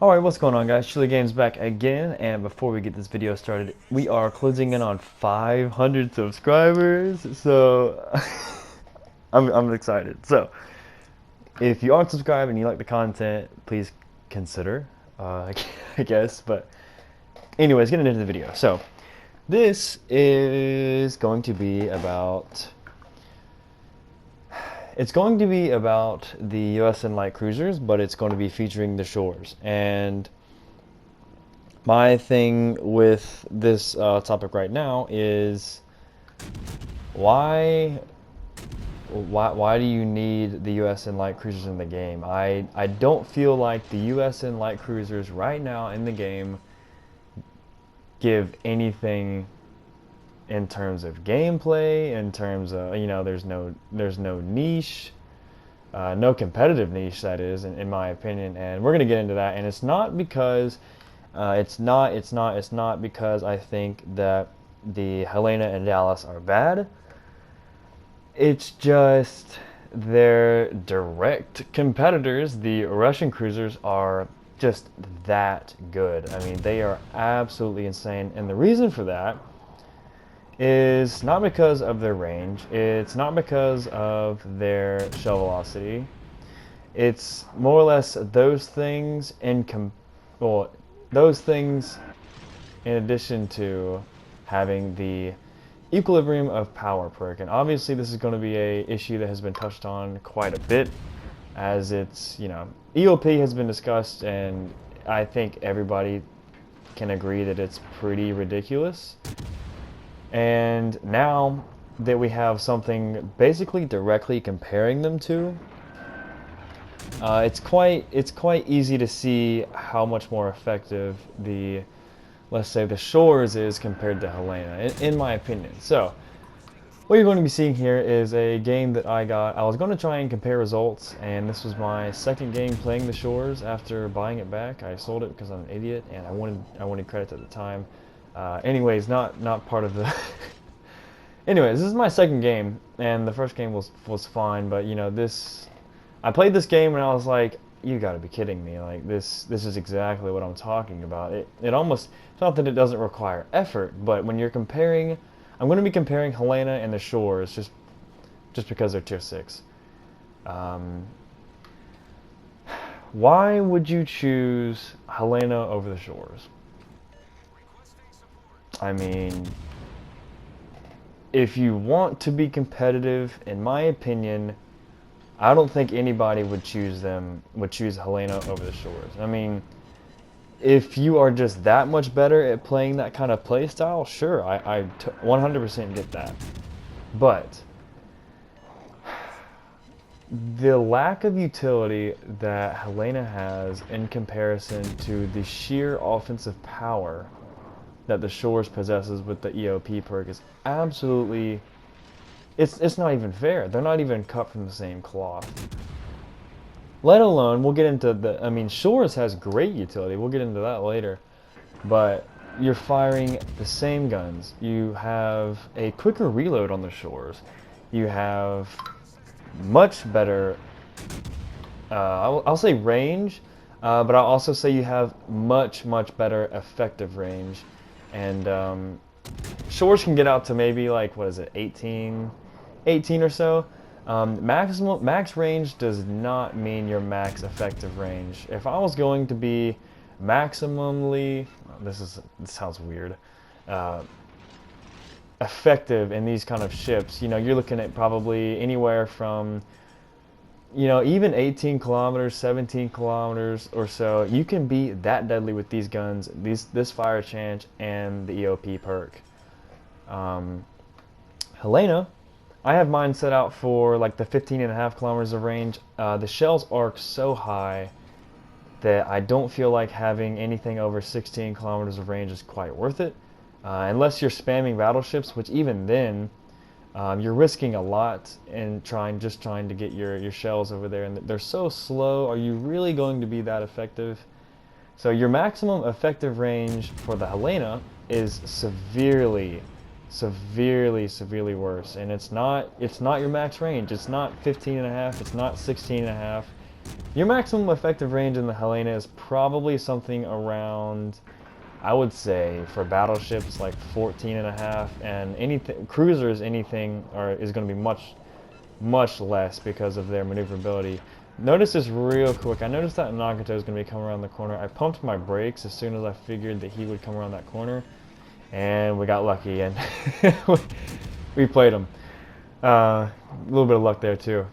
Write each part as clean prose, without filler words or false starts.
Alright, what's going on guys? Chili Games back again, and before we get this video started, we are closing in on 500 subscribers, so I'm excited. So, if you aren't subscribed and you like the content, please consider, I guess, but anyways, getting into the video. So, this is going to be about the USN light cruisers, but it's going to be featuring the shores. And my thing with this topic right now is why do you need the USN light cruisers in the game? I don't feel like the USN light cruisers right now in the game give anything in terms of gameplay, in terms of, there's no niche, no competitive niche, that is, in my opinion, and we're gonna get into that. And it's not because it's not because I think that the Helena and Dallas are bad. It's just their direct competitors, the Russian cruisers, are just that good. I mean, they are absolutely insane, and the reason for that is not because of their range, it's not because of their shell velocity, it's more or less those things those things in addition to having the equilibrium of power perk. And obviously this is going to be a issue that has been touched on quite a bit, as it's, EOP has been discussed, and I think everybody can agree that it's pretty ridiculous. And now that we have something basically directly comparing them to, it's quite easy to see how much more effective the, let's say, the Shores is compared to Helena, in my opinion. So what you're going to be seeing here is a game that I got. I was going to try and compare results, and this was my second game playing the Shores after buying it back. I sold it because I'm an idiot, and I wanted credits at the time. Anyways, not part of the. Anyways, this is my second game, and the first game was fine, but I played this game and I was like, you got to be kidding me! Like this is exactly what I'm talking about. It almost, it's not that it doesn't require effort, but when you're comparing, I'm going to be comparing Helena and the Shores just because they're tier 6. Why would you choose Helena over the Shores? I mean, if you want to be competitive, in my opinion, I don't think anybody would choose Helena over the Shores. I mean, if you are just that much better at playing that kind of play style, sure, I 100% get that. But the lack of utility that Helena has in comparison to the sheer offensive power that the Shores possesses with the EOP perk is absolutely, it's not even fair. They're not even cut from the same cloth. Let alone, we'll get into I mean, Shores has great utility, we'll get into that later, but you're firing the same guns. You have a quicker reload on the Shores. You have much better, I'll say range, but I'll also say you have much Much better effective range. And Shores can get out to maybe, like, what is it, 18 or so. Max range does not mean your max effective range. If I was going to be maximally, this sounds weird, effective in these kind of ships, you're looking at probably anywhere from, even 18 kilometers, 17 kilometers or so. You can be that deadly with these guns, this fire chance, and the EOP perk. Helena, I have mine set out for like the 15.5 kilometers of range. The shells arc so high that I don't feel like having anything over 16 kilometers of range is quite worth it. Unless you're spamming battleships, which even then, you're risking a lot in just trying to get your shells over there, and they're so slow. Are you really going to be that effective? So your maximum effective range for the Helena is severely worse, and it's not your max range. It's not 15.5, it's not 16.5, Your maximum effective range in the Helena is probably something around, I would say, for battleships like 14 and a half, and anything cruisers, anything is going to be much less because of their maneuverability. Notice this real quick. I noticed that Nagato is going to be coming around the corner. I pumped my brakes as soon as I figured that he would come around that corner, and we got lucky and we played him. A little bit of luck there too.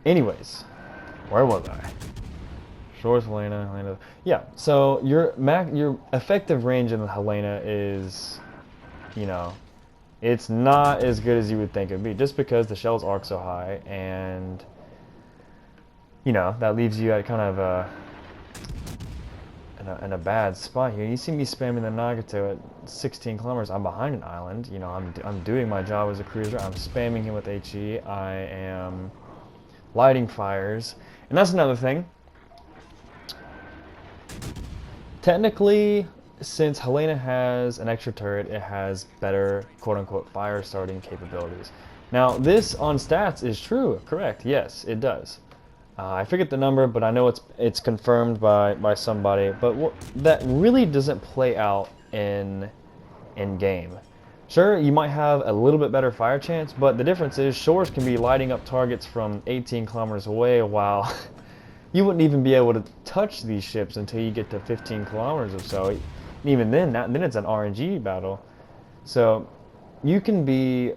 Anyways, where was I? Shores, Helena. Yeah, so your effective range in the Helena is, you know, it's not as good as you would think it would be, just because the shell's arc so high, and you know that leaves you at kind of in a bad spot here. You see me spamming the Nagato at 16 kilometers. I'm behind an island. You know, I'm doing my job as a cruiser. I'm spamming him with HE. I am lighting fires, and that's another thing. Technically, since Helena has an extra turret, it has better quote-unquote fire starting capabilities. Now, this on stats is true, correct? Yes, it does. I forget the number, but I know it's confirmed by somebody. But that really doesn't play out in game. Sure, you might have a little bit better fire chance, but the difference is shores can be lighting up targets from 18 kilometers away, while you wouldn't even be able to touch these ships until you get to 15 kilometers or so. And even then it's an RNG battle. So you can be,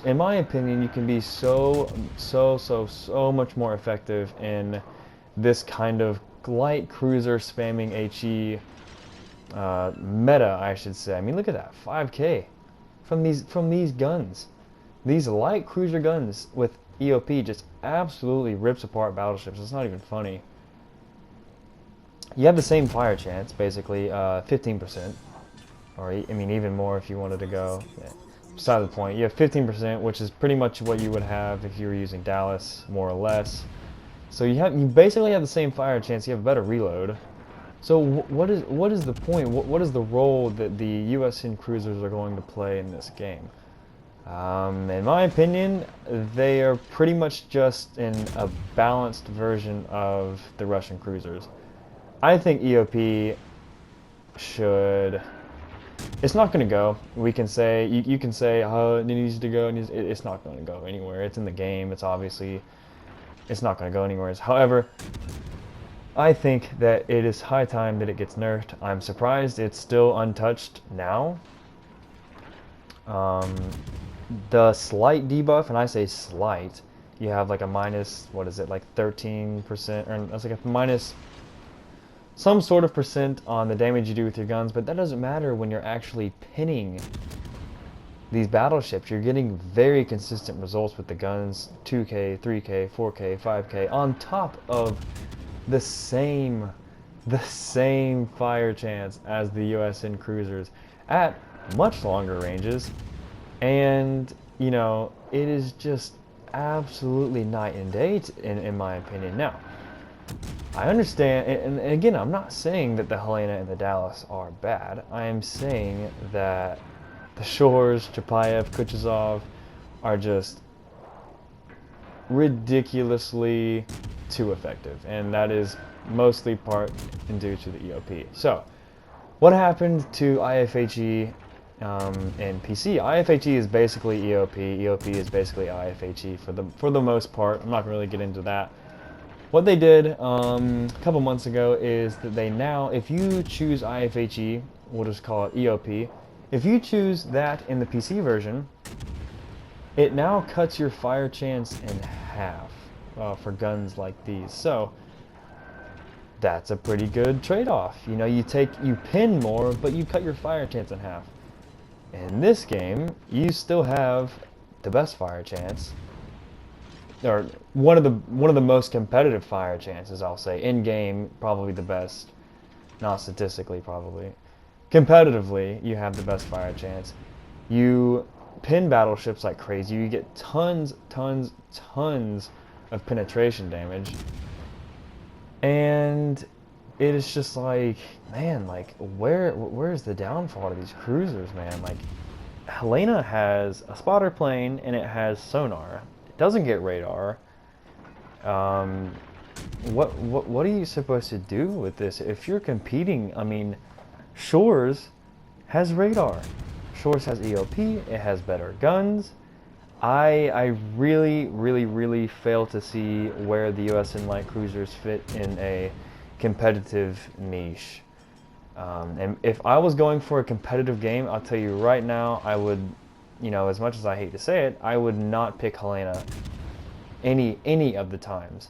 in my opinion, you can be so much more effective in this kind of light cruiser spamming HE meta, I should say. I mean, look at that, 5K from these guns. These light cruiser guns with EOP just absolutely rips apart battleships. It's not even funny. You have the same fire chance, basically, 15%, or I mean even more if you wanted to go. Yeah. Beside the point, you have 15%, which is pretty much what you would have if you were using Dallas, more or less. So you basically have the same fire chance. You have a better reload. So what is the point? What is the role that the USN cruisers are going to play in this game? In my opinion, they are pretty much just in a balanced version of the Russian cruisers. I think EOP should. It's not going to go. We can say you can say, oh, it needs to go. It's not going to go anywhere. It's in the game. It's obviously it's not going to go anywhere. However, I think that it is high time that it gets nerfed. I'm surprised it's still untouched now. The slight debuff, and I say slight, you have like a minus, what is it, like 13%, or that's like a minus some sort of percent on the damage you do with your guns, but that doesn't matter when you're actually pinning these battleships. You're getting very consistent results with the guns, 2K, 3K, 4K, 5K, on top of the same fire chance as the USN cruisers at much longer ranges. And, you know, it is just absolutely night and day in my opinion. Now, I understand, and again, I'm not saying that the Helena and the Dallas are bad. I am saying that the Shores, Chapayev, Kuchezov are just ridiculously too effective, and that is mostly part and due to the EOP. So, what happened to IFHE in PC? IFHE is basically EOP. EOP is basically IFHE for the most part. I'm not gonna really get into that. What they did a couple months ago is that they now, if you choose IFHE, we'll just call it EOP. If you choose that in the PC version, it now cuts your fire chance in half for guns like these. So that's a pretty good trade-off. You know, you pin more, but you cut your fire chance in half. In this game, you still have the best fire chance, or one of the most competitive fire chances, I'll say. In game, probably the best, not statistically probably. Competitively, you have the best fire chance. You pin battleships like crazy. You get tons of penetration damage, and it is just like, man, like where's the downfall to these cruisers, man? Like, Helena has a spotter plane and it has sonar. It doesn't get radar. What are you supposed to do with this? If you're competing, I mean, Shores has radar. Shores has EOP. It has better guns. I really fail to see where the USN light cruisers fit in a competitive niche. And if I was going for a competitive game, I'll tell you right now, I would, as much as I hate to say it, I would not pick Helena any of the times.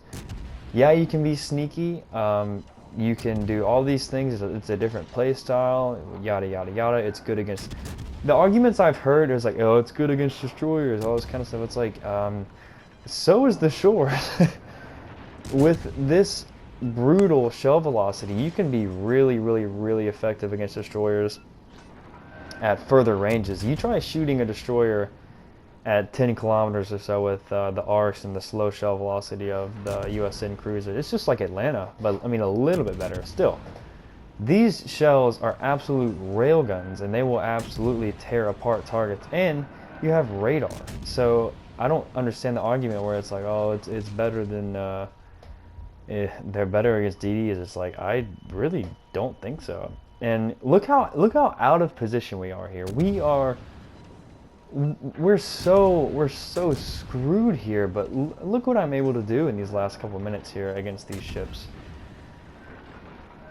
Yeah, you can be sneaky. You can do all these things. It's a different play style. Yada yada yada. It's good against. The arguments I've heard is like, oh, it's good against destroyers, all this kind of stuff. It's like, so is the Shores. With this brutal shell velocity, you can be really effective against destroyers at further ranges. You try shooting a destroyer at 10 kilometers or so with the arcs and the slow shell velocity of the USN cruiser. It's just like Atlanta, but I mean a little bit better still. These shells are absolute railguns, and they will absolutely tear apart targets, and you have radar. So I don't understand the argument where it's like, oh, it's better than they're better against DDs. It's like, I really don't think so. And look how out of position we are here. We're so screwed here, but look what I'm able to do in these last couple minutes here against these ships.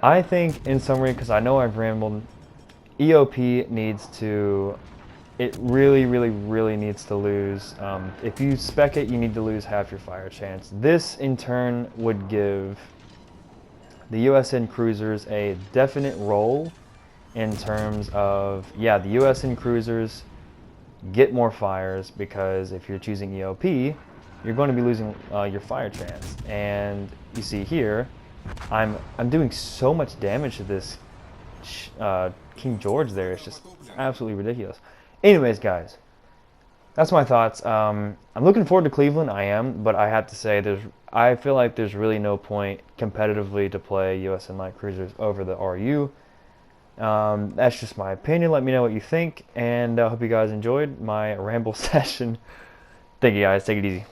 I think, in summary, because I know I've rambled, EOP needs to, it really needs to lose. If you spec it, you need to lose half your fire chance. This, in turn, would give the USN cruisers a definite role in terms of, yeah, the USN cruisers get more fires, because if you're choosing EOP, you're going to be losing your fire chance. And you see here, I'm doing so much damage to this King George there. It's just absolutely ridiculous. Anyways, guys, that's my thoughts. I'm looking forward to Cleveland. I am, but I have to say, I feel like there's really no point competitively to play USN light cruisers over the RU. That's just my opinion. Let me know what you think, and I hope you guys enjoyed my ramble session. Thank you, guys. Take it easy.